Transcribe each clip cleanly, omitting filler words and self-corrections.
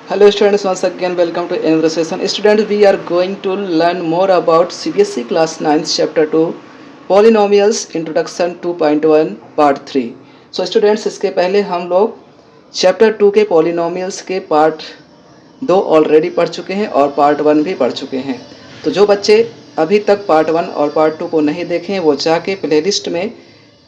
Hello students, once again welcome to another session. Students, we are going to learn more about CBSE class 9 chapter 2 Polynomials Introduction 2.1 Part 3. So students, इसके पहले हम लोग chapter 2 के polynomials के part 2 already पढ़ चुके हैं और पार्ट 1 भी पढ़ चुके हैं। तो जो बच्चे अभी तक पार्ट 1 और पार्ट 2 को नहीं देखे हैं वो जाके प्लेलिस्ट में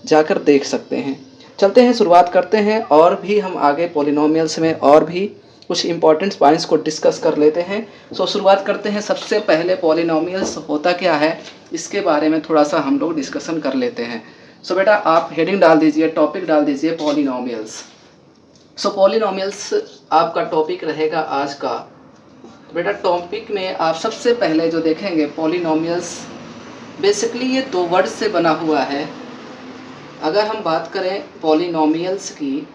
जाकर देख सकते हैं। चलते हैं, शुरुआत करते हैं और भी हम आगे पॉलिनोमियल्स में और भी कुछ इंपॉर्टेंट पॉइंट्स को डिस्कस कर लेते हैं। सो शुरुआत करते हैं। सबसे पहले पॉलिनोमियल्स होता क्या है इसके बारे में थोड़ा सा हम लोग डिस्कशन कर लेते हैं। सो बेटा आप हेडिंग डाल दीजिए, टॉपिक डाल दीजिए पॉलिनोमियल्स। सो पॉलिनोमियल्स आपका टॉपिक रहेगा आज का। तो बेटा टॉपिक में आप सबसे पहले जो देखेंगे पॉलिनोमियल्स, बेसिकली ये दो वर्ड से बना हुआ है। अगर हम बात करें पॉलिनोमियल्स की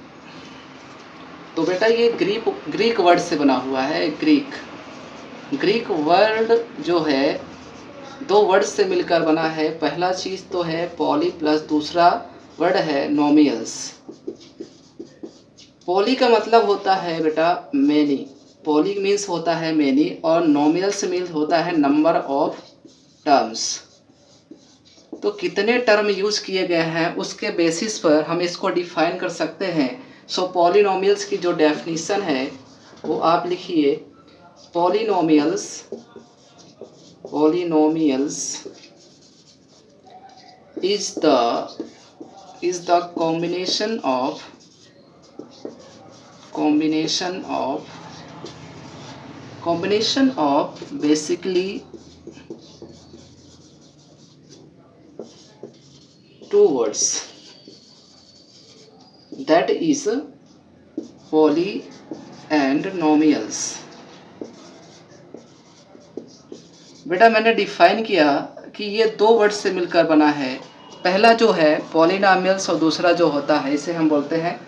तो बेटा ये ग्रीक वर्ड से बना हुआ है। ग्रीक वर्ड जो है दो वर्ड से मिलकर बना है। पहला चीज़ तो है पॉली प्लस दूसरा वर्ड है नोमियल्स। पॉली का मतलब होता है बेटा मैनी, पॉली मीन्स होता है मैनी, और नोमियल्स मीन्स होता है नंबर ऑफ टर्म्स। तो कितने टर्म यूज किए गए हैं उसके बेसिस पर हम इसको डिफाइन कर सकते हैं। सो पॉलिनोमियल्स की जो डेफिनेशन है वो आप लिखिए। Polynomials is the combination of basically two words, that is poly and nominals। बेटा मैंने डिफाइन किया कि ये दो वर्ड से मिलकर बना है। पहला जो है पॉलिनोमियल्स और दूसरा जो होता है इसे हम बोलते हैं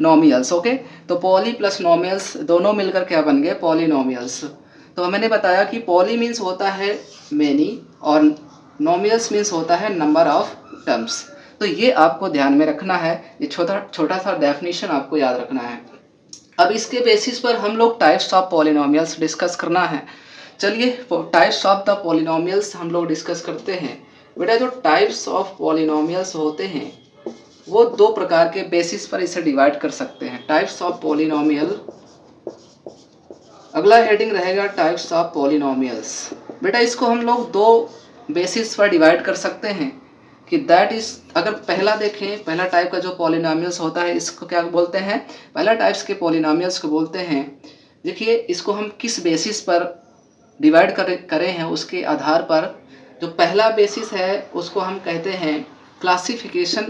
नोमियल्स। ओके, तो पॉली प्लस नोमियल्स दोनों मिलकर क्या बन गए? पॉलिनोमियल्स। तो मैंने बताया कि पॉली मीन्स होता है मैनी और नोमियल्स मीन्स होता है नंबर ऑफ टर्म्स। तो ये आपको ध्यान में रखना है, ये छोटा सा डेफिनेशन आपको याद रखना है। अब इसके बेसिस पर हम लोग टाइप्स ऑफ पॉलिनोमियल्स डिस्कस करना है। चलिए टाइप्स ऑफ द पॉलिनोमियल्स हम लोग डिस्कस करते हैं। बेटा जो टाइप्स ऑफ पॉलिनोमियल्स होते हैं वो दो प्रकार के बेसिस पर इसे डिवाइड कर सकते हैं। टाइप्स ऑफ पॉलिनोमियल, अगला हेडिंग रहेगा टाइप्स ऑफ पॉलिनोमियल्स। बेटा इसको हम लोग दो बेसिस पर डिवाइड कर सकते हैं कि दैट इज, अगर पहला देखें, पहला टाइप का जो पॉलिनोमियल्स होता है इसको क्या बोलते हैं? पहला टाइप्स के पॉलिनोमियल्स को बोलते हैं, देखिए इसको हम किस बेसिस पर डिवाइड करे हैं उसके आधार पर। जो पहला बेसिस है उसको हम कहते हैं classification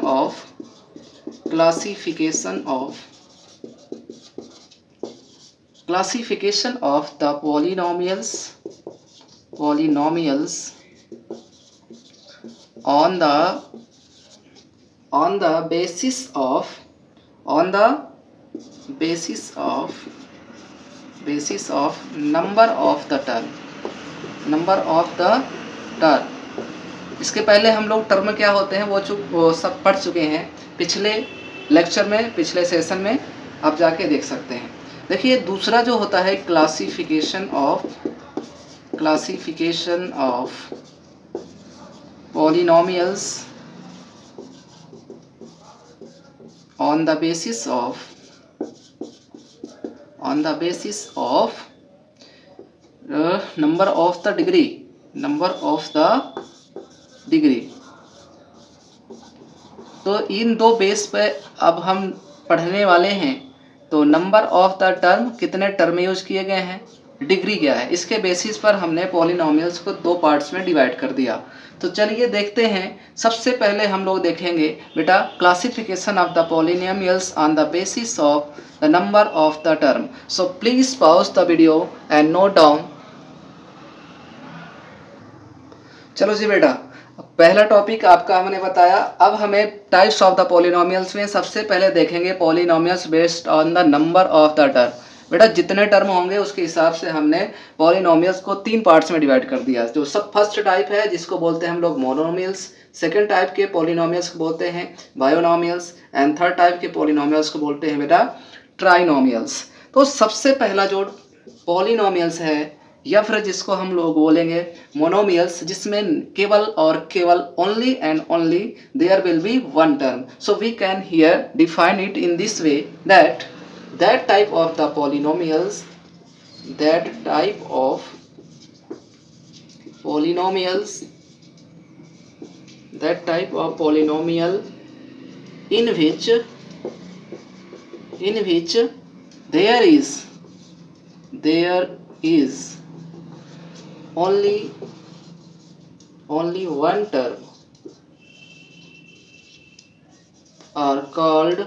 of the polynomials on the basis of number of the term। इसके पहले हम लोग टर्म क्या होते हैं वो सब पढ़ चुके हैं पिछले लेक्चर में, पिछले सेशन में, आप जाके देख सकते हैं। देखिए दूसरा जो होता है classification of polynomials on the basis of number of the degree। तो इन दो बेस पे अब हम पढ़ने वाले हैं। तो नंबर ऑफ द टर्म, कितने टर्म यूज किए गए हैं, डिग्री क्या है, इसके बेसिस पर हमने पॉलिनोमियल्स को दो पार्ट्स में डिवाइड कर दिया। तो चलिए देखते हैं। सबसे पहले हम लोग देखेंगे बेटा classification of the polynomials on the basis of the number of the term. So please pause the video and note down. चलो जी बेटा, पहला टॉपिक आपका हमने बताया। अब हमें टाइप्स ऑफ द पॉलिनोमियल्स में सबसे पहले देखेंगे polynomials based on the number of the term. बेटा जितने टर्म होंगे उसके हिसाब से हमने पॉलिनोमियल्स को तीन पार्ट्स में डिवाइड कर दिया। जो सब फर्स्ट टाइप है जिसको बोलते हैं हम लोग मोनोमियल्स, सेकंड टाइप के पॉलिनोमियल्स को बोलते हैं बायोनोमियल्स, एंड थर्ड टाइप के पॉलिनोमियल्स को बोलते हैं बेटा ट्राइनोमियल्स। तो सबसे पहला जो पॉलिनोमियल्स है या फिर जिसको हम लोग बोलेंगे मोनोमियल्स, जिसमें केवल और केवल only and only there will be one term. So we can here define it in this way that that type of the polynomials that type of polynomials that type of polynomial in which there is only one term are called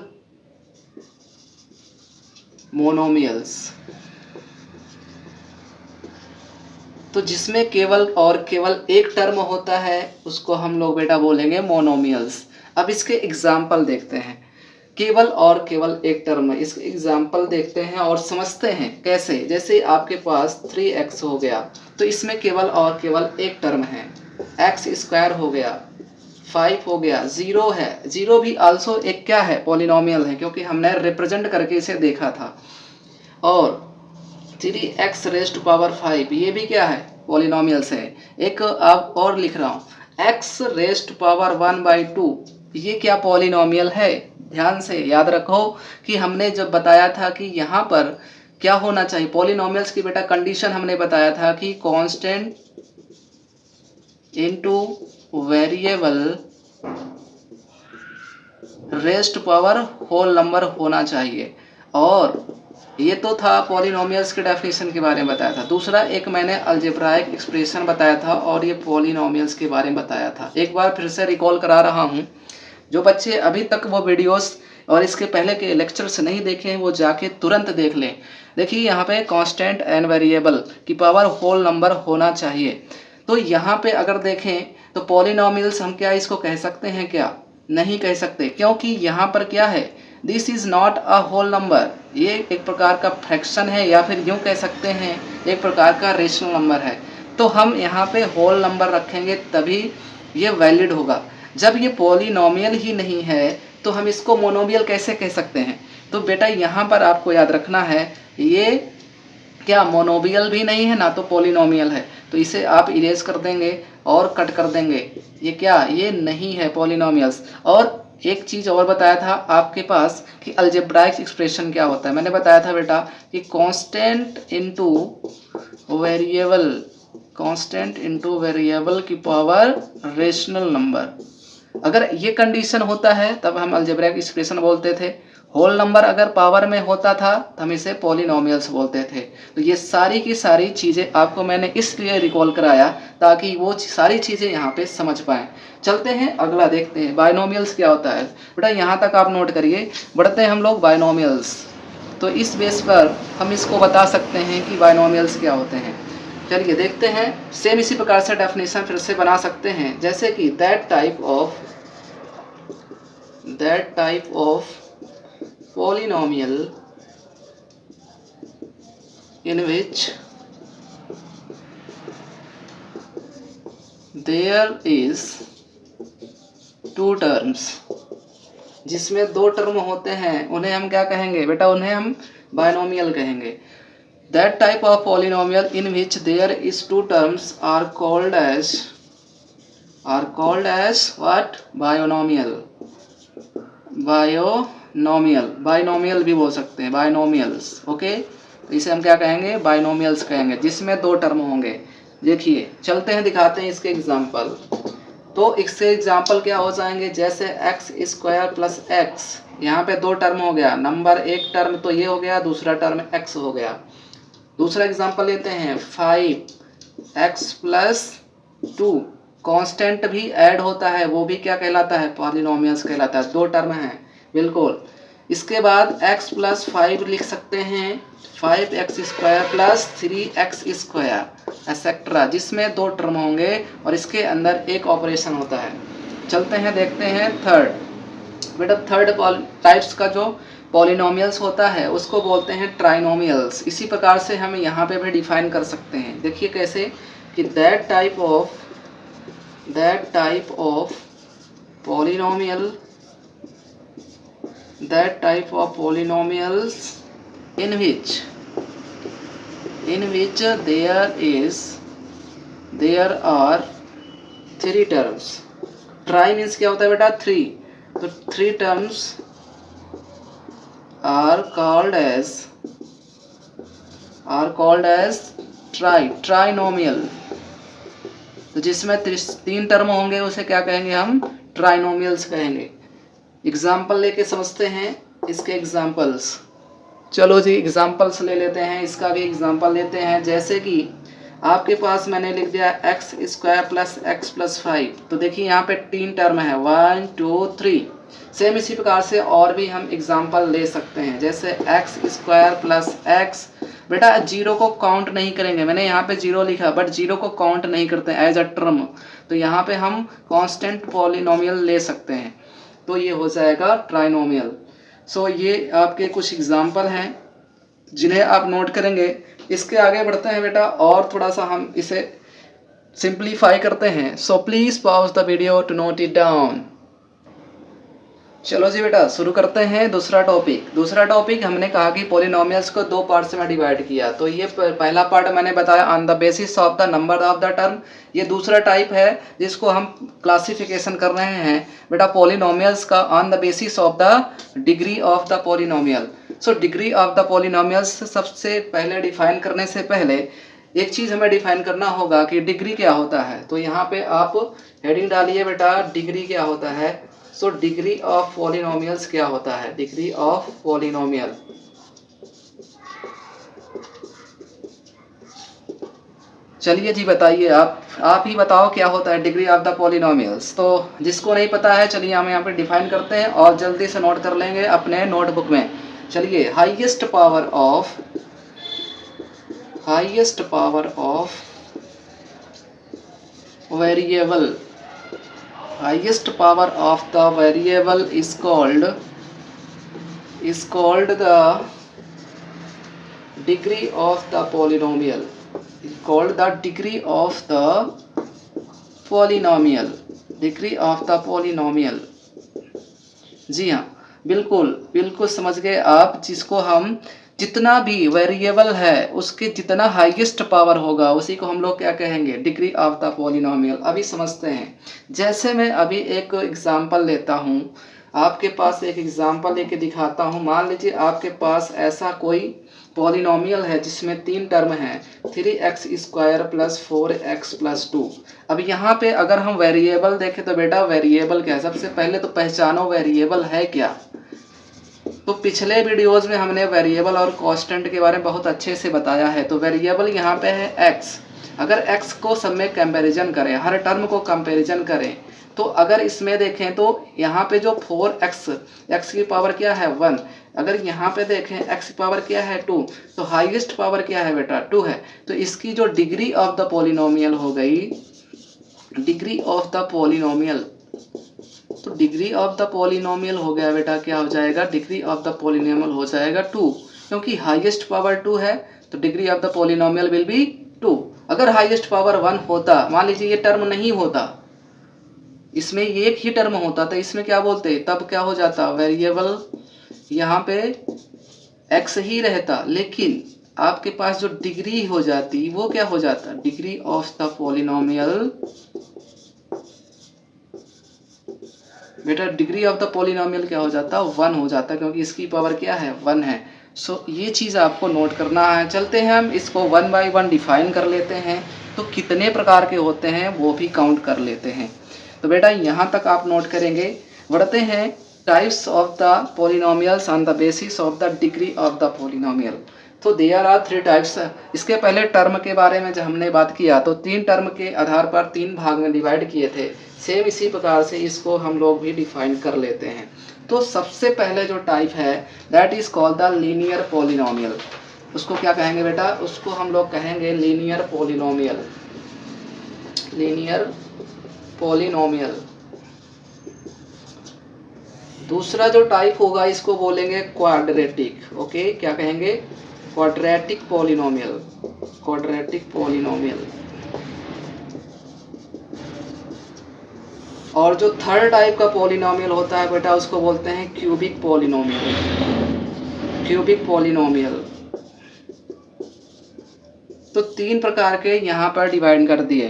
monomials. तो जिसमें केवल और केवल एक term होता है उसको हम लोग बेटा बोलेंगे मोनोमियल्स. अब इसके एग्जाम्पल देखते हैं. केवल और केवल एक टर्म है, इसके एग्जाम्पल देखते हैं और समझते हैं कैसे. जैसे आपके पास 3x हो गया तो इसमें केवल और केवल एक टर्म है. एक्स स्क्वायर हो गया, 5 हो गया, 0 है. 0 भी आल्सो एक क्या है, पॉलिनोमियल है, क्योंकि हमने रिप्रेजेंट करके इसे देखा था. और 3x रेज़ टू पावर 5 ये भी क्या है, पॉलिनोमियल्स है. एक अब और लिख रहा हूँ, x रेज़ टू पावर 1/2 ये क्या पॉलिनोमियल है. ध्यान से याद रखो कि हमने जब बताया था कि यहाँ पर क्या होना चाहिए पॉलिनोमियल्स की बेटा कंडीशन, हमने बताया था कि constant into variable raise to power whole number होना चाहिए. और ये तो था पॉलिनोमियल्स के डेफिनेशन के बारे में बताया था. दूसरा एक मैंने अलजेब्राइक एक्सप्रेशन बताया था और ये पॉलिनोमियल्स के बारे में बताया था. एक बार फिर से रिकॉल करा रहा हूँ. जो बच्चे अभी तक वो वीडियोस और इसके पहले के लेक्चर्स नहीं देखे हैं वो जाके तुरंत देख लें. देखिए यहाँ पे कांस्टेंट एंड वेरिएबल की पावर होल नंबर होना चाहिए. तो यहाँ पे अगर देखें तो पॉलिनोमियल्स हम क्या इसको कह सकते हैं, क्या नहीं कह सकते, क्योंकि यहाँ पर क्या है, this is not a whole number. ये एक प्रकार का फ्रैक्शन है या फिर यूँ कह सकते हैं एक प्रकार का रेशनल नंबर है. तो हम यहाँ पे होल नंबर रखेंगे तभी ये वैलिड होगा. जब ये पॉलिनोमियल ही नहीं है तो हम इसको मोनोमियल कैसे कह सकते हैं. तो बेटा यहाँ पर आपको याद रखना है ये क्या मोनोमियल भी नहीं है ना तो पॉलिनोमियल है. तो इसे आप इरेज कर देंगे और कट कर देंगे. ये क्या, ये नहीं है पॉलिनोमियल्स. और एक चीज़ और बताया था आपके पास कि अलजेब्राइक एक्सप्रेशन क्या होता है. मैंने बताया था बेटा कि कांस्टेंट इनटू वेरिएबल की पावर रेशनल नंबर. अगर ये कंडीशन होता है तब हम अलजेब्राइक एक्सप्रेशन बोलते थे. होल नंबर अगर पावर में होता था तो हम इसे पॉलिनोमियल्स बोलते थे. तो ये सारी की सारी चीज़ें आपको मैंने इसलिए रिकॉल कराया ताकि वो सारी चीज़ें यहाँ पे समझ पाएँ. चलते हैं अगला देखते हैं बायनोमियल्स क्या होता है. बेटा यहाँ तक आप नोट करिए. बढ़ते हैं हम लोग बायनोमियल्स. तो इस बेस पर हम इसको बता सकते हैं कि बायनोमियल्स क्या होते हैं. चलिए देखते हैं. सेम इसी प्रकार से डेफिनेशन फिर से बना सकते हैं. जैसे कि that type of polynomial in which there is two terms, जिसमें दो टर्म होते हैं उन्हें हम क्या कहेंगे बेटा, उन्हें हम बायनोमियल कहेंगे. That type of polynomial in which there is two terms are called as what, binomial. Binomial भी बोल सकते हैं, बाइनोमियल्स. ओके, तो इसे हम क्या कहेंगे, बाइनोमियल्स कहेंगे जिसमें दो टर्म होंगे. देखिए चलते हैं दिखाते हैं इसके एग्जांपल. तो इससे एग्जांपल क्या हो जाएंगे, जैसे एक्स स्क्वायर प्लस एक्स, यहाँ पे दो टर्म हो गया. नंबर एक टर्म तो ये हो गया, दूसरा टर्म एक्स हो गया. दूसरा एग्जांपल लेते हैं 5x प्लस 2. कांस्टेंट भी ऐड होता है, वो भी क्या कहलाता है, पॉलिनोमियल्स कहलाता है. दो टर्म हैं बिल्कुल. इसके बाद x प्लस 5 लिख सकते हैं, 5x square plus 3x square etcetera, जिसमें दो टर्म होंगे और इसके अंदर एक ऑपरेशन होता है. चलते हैं देखते हैं थर्ड. बेटा थर्ड टाइप्स का जो पॉलिनोमियल्स होता है उसको बोलते हैं ट्राइनोमियल्स. इसी प्रकार से हम यहाँ पे भी डिफाइन कर सकते हैं. देखिए कैसे कि that type of polynomials in which there are three terms. Tri means क्या होता है बेटा? थ्री. तो three terms are called as trinomial. तो जिसमें तीन टर्म होंगे उसे क्या कहेंगे हम? ट्राइनोमियल्स कहेंगे. एग्जाम्पल लेके समझते हैं इसके एग्जाम्पल्स. चलो जी एग्जाम्पल्स ले लेते हैं, इसका भी एग्जाम्पल लेते हैं. जैसे कि आपके पास मैंने लिख दिया x square plus x plus 5. तो देखिए यहाँ पे तीन टर्म है 1 2 3. सेम इसी प्रकार से और भी हम एग्जाम्पल ले सकते हैं. जैसे एक्स स्क्वायर प्लस एक्स. बेटा जीरो को काउंट नहीं करेंगे, मैंने यहाँ पे जीरो लिखा बट जीरो को काउंट नहीं करते एज अ टर्म. तो यहाँ पे हम कांस्टेंट पॉलिनोमियल ले सकते हैं. तो ये हो जाएगा ट्राइनोमियल. सो ये आपके कुछ एग्जाम्पल हैं जिन्हें आप नोट करेंगे. इसके आगे बढ़ते हैं बेटा और थोड़ा सा हम इसे सिंप्लीफाई करते हैं. So please pause the video to note it down. चलो जी बेटा शुरू करते हैं दूसरा टॉपिक. हमने कहा कि पॉलिनोमियल्स को दो पार्ट्स में डिवाइड किया. तो ये पहला पार्ट मैंने बताया on the basis of the number of the term. ये दूसरा टाइप है जिसको हम क्लासिफिकेशन कर रहे हैं बेटा पॉलिनोमियल्स का on the basis of the degree of the polynomial. So degree of the polynomials सबसे पहले डिफाइन करने से पहले एक चीज़ हमें डिफाइन करना होगा कि डिग्री क्या होता है. तो यहाँ पे आप हेडिंग डालिए बेटा डिग्री क्या होता है. सो डिग्री ऑफ पॉलिनोमियल्स क्या होता है? Degree of polynomial. चलिए जी बताइए, आप ही बताओ क्या होता है डिग्री ऑफ द पॉलिनोमियल्स. तो जिसको नहीं पता है चलिए हम यहाँ पे डिफाइन करते हैं और जल्दी से नोट कर लेंगे अपने नोटबुक में. चलिए highest power of variable. Highest power of the variable is called the degree of the polynomial. Is called the degree of the polynomial. Degree of the polynomial. जी हाँ बिल्कुल समझ गए आप. जिसको हम जितना भी वेरिएबल है उसके जितना हाईएस्ट पावर होगा उसी को हम लोग क्या कहेंगे? Degree of the polynomial. अभी समझते हैं. जैसे मैं अभी एक एग्जांपल लेता हूँ, आपके पास एक एग्जांपल लेके दिखाता हूँ. मान लीजिए आपके पास ऐसा कोई पॉलिनोमियल है जिसमें तीन टर्म हैं 3x square plus 4x plus 2. अब यहाँ पे अगर हम वेरिएबल देखें तो बेटा वेरिएबल क्या है? सबसे पहले तो पहचानो वेरिएबल है क्या. तो पिछले वीडियोस में हमने वेरिएबल और कांस्टेंट के बारे में बहुत अच्छे से बताया है. तो वेरिएबल यहाँ पे है x. अगर x को सब में कंपैरिजन करें, हर टर्म को कंपैरिजन करें, तो अगर इसमें देखें तो यहाँ पे जो 4x की पावर क्या है 1. अगर यहाँ पे देखें x की पावर क्या है 2. तो हाईएस्ट पावर क्या है बेटा 2 है. तो इसकी जो डिग्री ऑफ द पॉलिनोमियल हो गई, डिग्री ऑफ द पॉलिनोमियल. तो डिग्री ऑफ द पॉलिनोमियल हो गया बेटा क्या हो जाएगा? डिग्री ऑफ द पॉलिनोमियल हो जाएगा 2. क्योंकि हाईएस्ट पावर 2 है तो degree of the polynomial will be 2. अगर हाईएस्ट पावर 1 होता, मान लीजिए ये टर्म नहीं होता, इसमें एक ही टर्म होता तो इसमें क्या बोलते? तब क्या हो जाता? वेरिएबल यहाँ पे x ही रहता, लेकिन आपके पास जो डिग्री हो जाती वो क्या हो जाता? डिग्री ऑफ द पॉलिनोमियल बेटा डिग्री ऑफ द पॉलिनोमियल क्या हो जाता? 1 हो जाता, क्योंकि इसकी पावर क्या है 1 है. सो ये चीज़ आपको नोट करना है. चलते हैं हम इसको 1 बाय 1 डिफाइन कर लेते हैं. तो कितने प्रकार के होते हैं वो भी काउंट कर लेते हैं. तो बेटा यहाँ तक आप नोट करेंगे. बढ़ते हैं types of the polynomials on the basis of the degree of the polynomial. तो देयर आर 3 टाइप्स. इसके पहले टर्म के बारे में जब हमने बात किया तो 3 टर्म के आधार पर 3 भाग में डिवाइड किए थे. सेम इसी प्रकार से इसको हम लोग भी डिफाइन कर लेते हैं. तो सबसे पहले जो टाइप है that is called the linear polynomial. उसको क्या कहेंगे बेटा? उसको हम लोग कहेंगे लीनियर पॉलिनोमियल. Linear polynomial. दूसरा जो टाइप होगा इसको बोलेंगे क्वाड्रेटिक. ओके क्या कहेंगे? Quadratic polynomial. Quadratic polynomial. और जो थर्ड टाइप का पॉलिनोमियल होता है बेटा उसको बोलते हैं क्यूबिक पॉलिनोमियल. Cubic polynomial. तो 3 प्रकार के यहाँ पर डिवाइड कर दिए।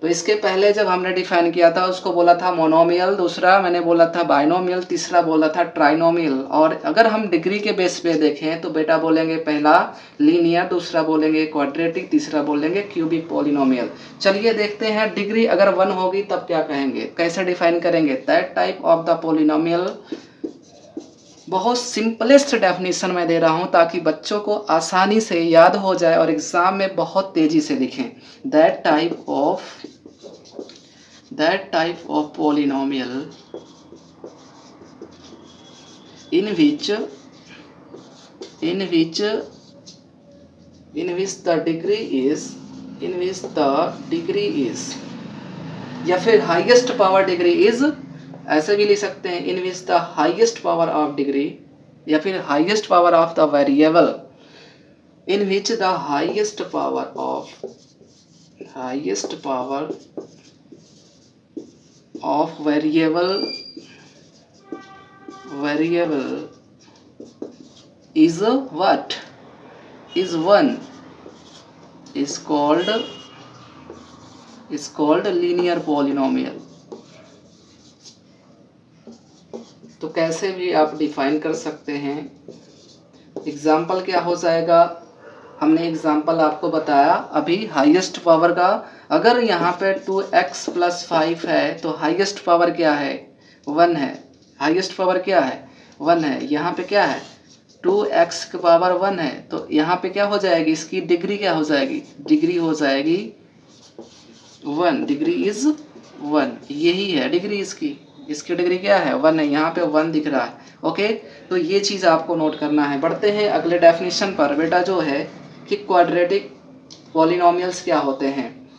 तो इसके पहले जब हमने डिफाइन किया था उसको बोला था मोनोमियल, दूसरा मैंने बोला था बाइनोमियल, तीसरा बोला था ट्राइनोमियल। और अगर हम डिग्री के बेस पे देखें तो बेटा बोलेंगे पहला लीनियर, दूसरा बोलेंगे क्वाड्रेटिक, तीसरा बोलेंगे क्यूबिक पॉलिनोमियल। चलिए देखते हैं डिग्री अगर 1 होगी तब क्या कहेंगे, कैसे डिफाइन करेंगे। That type of the polynomial, बहुत सिंपलेस्ट डेफिनेशन में दे रहा हूं ताकि बच्चों को आसानी से याद हो जाए और एग्जाम में बहुत तेजी से लिखें। That type of polynomial in which the degree is या फिर हाईएस्ट पावर डिग्री इज, ऐसे भी लिख सकते हैं in which the highest power of degree, या फिर highest power of the variable, in which the highest power of variable is what is 1 is called linear polynomial। तो कैसे भी आप डिफाइन कर सकते हैं। एग्जाम्पल क्या हो जाएगा, हमने एग्जाम्पल आपको बताया अभी हाईएस्ट पावर का। अगर यहाँ पे 2x + 5 है तो हाईएस्ट पावर क्या है, 1 है। हाईएस्ट पावर क्या है, 1 है। यहाँ पे क्या है, 2x की पावर 1 है, तो यहाँ पे क्या हो जाएगी, इसकी डिग्री क्या हो जाएगी, डिग्री हो जाएगी 1। डिग्री इज 1, यही है डिग्री इसकी डिग्री क्या है, 1 है। यहाँ पे 1 दिख रहा है। ओके, तो ये चीज़ आपको नोट करना है। बढ़ते हैं अगले डेफिनेशन पर। बेटा जो है कि क्वाड्रेटिक पॉलिनोमियल्स क्या होते हैं।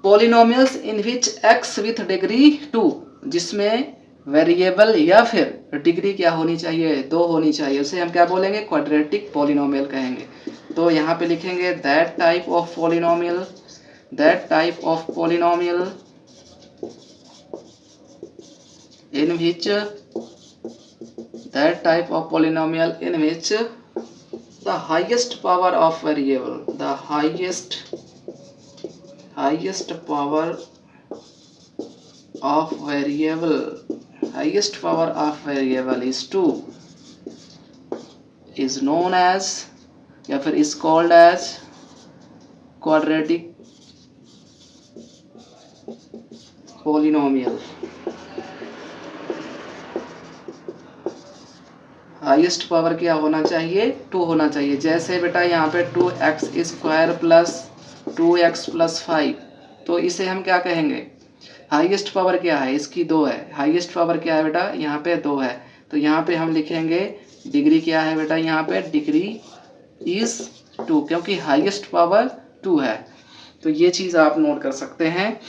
Polynomials in which x with degree 2, जिसमें वेरिएबल या फिर डिग्री क्या होनी चाहिए, 2 होनी चाहिए, उसे हम क्या बोलेंगे, क्वाड्रेटिक पॉलिनोमियल कहेंगे। तो यहाँ पे लिखेंगे that type of polynomial in which the highest power of variable is 2 is known as या फिर is called as quadratic polynomial। Highest power क्या होना चाहिए, 2 होना चाहिए। जैसे बेटा यहाँ पे 2x² + 2x + 5, तो इसे हम क्या कहेंगे, हाईएस्ट पावर क्या है, इसकी 2 है। हाईएस्ट पावर क्या है बेटा, यहाँ पे 2 है। तो यहाँ पे हम लिखेंगे डिग्री क्या है बेटा, यहाँ पे डिग्री इज 2, क्योंकि हाईएस्ट पावर 2 है। तो ये चीज़ आप नोट कर सकते हैं।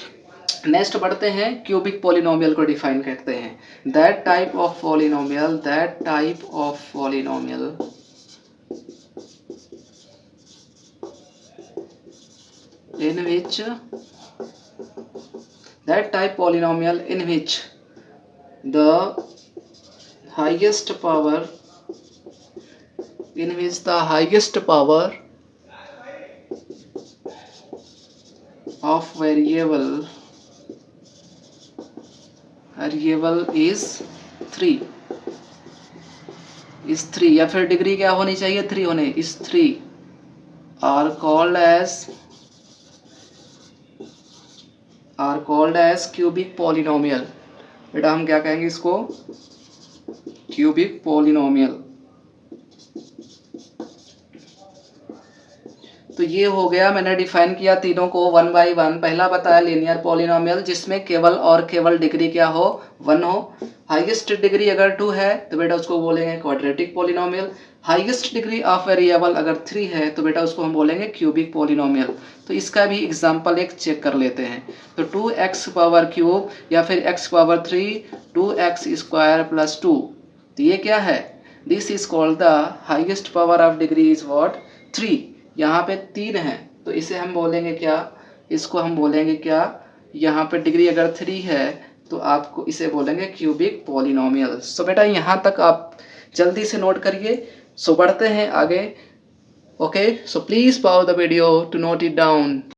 नेक्स्ट बढ़ते हैं, क्यूबिक पॉलिनोमियल को डिफाइन करते हैं। That type of polynomial in which the highest power of variable is 3 या फिर डिग्री क्या होनी चाहिए, 3 होने, is 3 are called as cubic polynomial. बेटा हम क्या कहेंगे इसको, क्यूबिक पॉलिनोमियल। तो ये हो गया, मैंने डिफाइन किया तीनों को 1 by 1। पहला बताया लीनियर पॉलिनोमियल, जिसमें केवल डिग्री क्या हो, 1 हो। हाईएस्ट डिग्री अगर 2 है तो बेटा उसको बोलेंगे quadratic polynomial. Highest degree of variable अगर 3 है तो बेटा उसको हम बोलेंगे क्यूबिक पॉलिनोमियल। तो इसका भी एग्जांपल एक चेक कर लेते हैं। तो 2x³ या फिर x³ 2x² + 2, तो ये क्या है, this is called the highest power of degree is what, 3। यहाँ पे 3 है तो इसे हम बोलेंगे क्या, इसको हम बोलेंगे क्या, यहाँ पे डिग्री अगर 3 है तो आपको इसे बोलेंगे क्यूबिक पॉलिनोमियल। सो बेटा यहाँ तक आप जल्दी से नोट करिए। सो बढ़ते हैं आगे. Okay, so please pause the video to note it down.